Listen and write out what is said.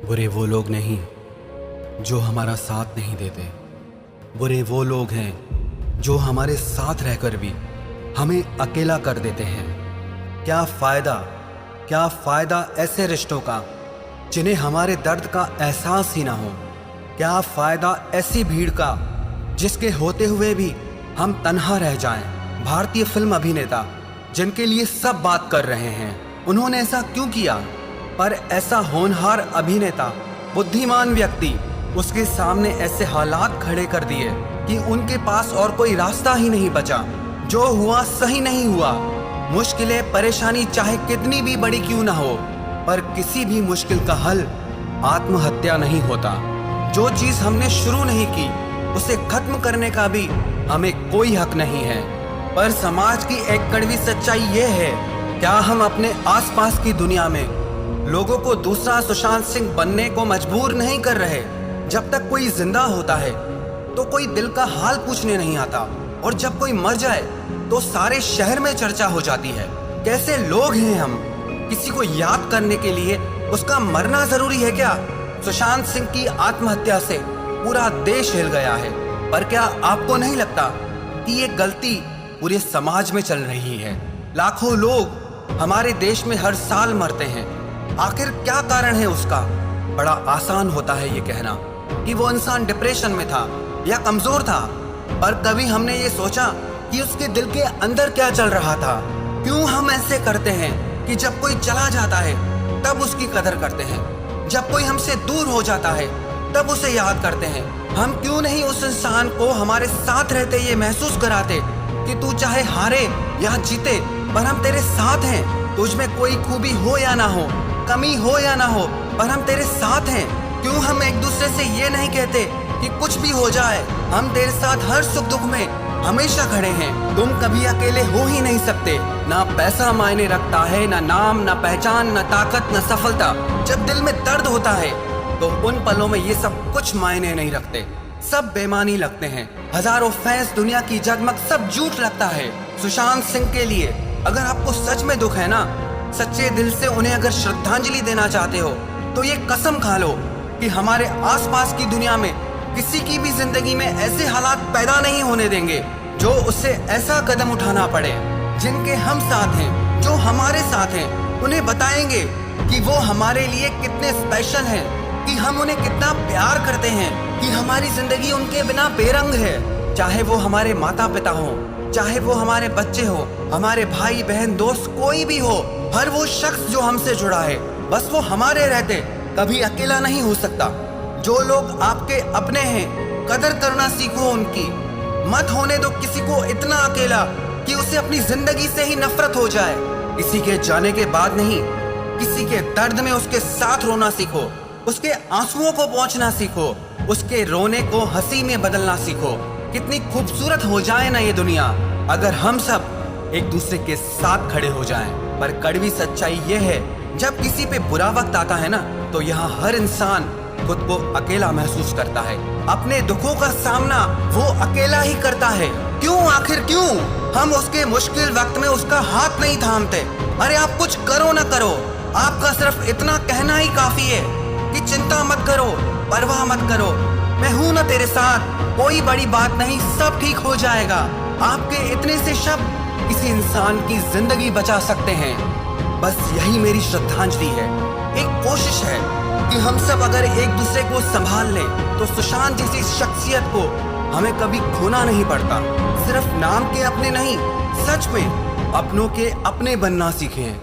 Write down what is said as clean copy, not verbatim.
बुरे वो लोग नहीं जो हमारा साथ नहीं देते। बुरे वो लोग हैं जो हमारे साथ रहकर भी हमें अकेला कर देते हैं। क्या फ़ायदा ऐसे रिश्तों का जिन्हें हमारे दर्द का एहसास ही ना हो। क्या फ़ायदा ऐसी भीड़ का जिसके होते हुए भी हम तन्हा रह जाएं। भारतीय फिल्म अभिनेता जिनके लिए सब बात कर रहे हैं, उन्होंने ऐसा क्यों किया? पर ऐसा होनहार अभिनेता, बुद्धिमान व्यक्ति उसके सामने ऐसे हालात खड़े कर दिए कि उनके पास और कोई रास्ता ही नहीं बचा। जो हुआ सही नहीं हुआ। मुश्किलें, परेशानी चाहे कितनी भी बड़ी क्यों ना हो, पर किसी भी मुश्किल का हल आत्महत्या नहीं होता। जो चीज हमने शुरू नहीं की उसे खत्म करने का भी हमें कोई हक नहीं है। पर समाज की एक कड़वी सच्चाई ये है, क्या हम अपने आसपास की दुनिया में लोगों को दूसरा सुशांत सिंह बनने को मजबूर नहीं कर रहे? जब तक कोई जिंदा होता है तो कोई दिल का हाल पूछने नहीं आता, और जब कोई मर जाए तो सारे शहर में चर्चा हो जाती है। कैसे लोग हैं हम? किसी को याद करने के लिए उसका मरना जरूरी है क्या? सुशांत सिंह की आत्महत्या से पूरा देश हिल गया है, पर क्या आपको नहीं लगता कि ये गलती पूरे समाज में चल रही है? लाखों लोग हमारे देश में हर साल मरते हैं। आखिर क्या कारण है उसका? बड़ा आसान होता है ये कहना कि वो इंसान डिप्रेशन में था या कमजोर था, पर कभी हमने ये सोचा कि उसके दिल के अंदर क्या चल रहा था? क्यों हम ऐसे करते हैं कि जब कोई चला जाता है तब उसकी कदर करते हैं, जब कोई हमसे दूर हो जाता है तब उसे याद करते हैं? हम क्यों नहीं उस इंसान को हमारे साथ रहते ये महसूस कराते कि तू चाहे हारे या जीते, पर हम तेरे साथ हैं। तुझ में कोई खूबी हो या ना हो, कमी हो या ना हो, पर हम तेरे साथ हैं। क्यों हम एक दूसरे से ये नहीं कहते कि कुछ भी हो जाए, हम तेरे साथ हर सुख दुख में हमेशा खड़े हैं। तुम कभी अकेले हो ही नहीं सकते। ना पैसा मायने रखता है, ना नाम, ना पहचान, ना ताकत, ना सफलता। जब दिल में दर्द होता है तो उन पलों में ये सब कुछ मायने नहीं रखते। सब बेमानी लगते हैं। हजारों फैंस, दुनिया की जगमग, सब झूठ लगता है। सुशांत सिंह के लिए अगर आपको सच में दुख है ना, सच्चे दिल से उन्हें अगर श्रद्धांजलि देना चाहते हो, तो ये कसम खा लो कि हमारे आसपास की दुनिया में किसी की भी जिंदगी में ऐसे हालात पैदा नहीं होने देंगे जो उससे ऐसा कदम उठाना पड़े। जिनके हम साथ हैं, जो हमारे साथ हैं, उन्हें बताएंगे कि वो हमारे लिए कितने स्पेशल हैं, कि हम उन्हें कितना प्यार करते हैं, कि हमारी जिंदगी उनके बिना बेरंग है। चाहे वो हमारे माता पिता हो, चाहे वो हमारे बच्चे हो, हमारे भाई बहन, दोस्त, कोई भी हो, हर वो शख्स जो हमसे जुड़ा है, बस वो हमारे रहते कभी अकेला नहीं हो सकता। जो लोग आपके अपने हैं, कदर करना सीखो उनकी। मत होने दो किसी को इतना अकेला कि उसे अपनी जिंदगी से ही नफरत हो जाए। किसी के जाने के बाद नहीं, किसी के दर्द में उसके साथ रोना सीखो, उसके आंसुओं को पहुंचना सीखो, उसके रोने को हंसी में बदलना सीखो। कितनी खूबसूरत हो जाए ना ये दुनिया अगर हम सब एक दूसरे के साथ खड़े हो जाएं। पर कड़वी सच्चाई ये है, जब किसी पे बुरा वक्त आता है ना, तो यहाँ हर इंसान खुद को अकेला महसूस करता है। अपने दुखों का सामना वो अकेला ही करता है। क्यों? आखिर क्यों हम उसके मुश्किल वक्त में उसका हाथ नहीं थामते? अरे आप कुछ करो ना करो, आपका सिर्फ इतना कहना ही काफी है कि चिंता मत करो, परवाह मत करो, मैं हूं ना तेरे साथ, कोई बड़ी बात नहीं, सब ठीक हो जाएगा। आपके इतने से शब्द किसी इंसान की जिंदगी बचा सकते हैं। बस यही मेरी श्रद्धांजलि है। एक कोशिश है कि हम सब अगर एक दूसरे को संभाल लें तो सुशांत जैसी शख्सियत को हमें कभी खोना नहीं पड़ता। सिर्फ नाम के अपने नहीं, सच में अपनों के अपने बनना सीखें।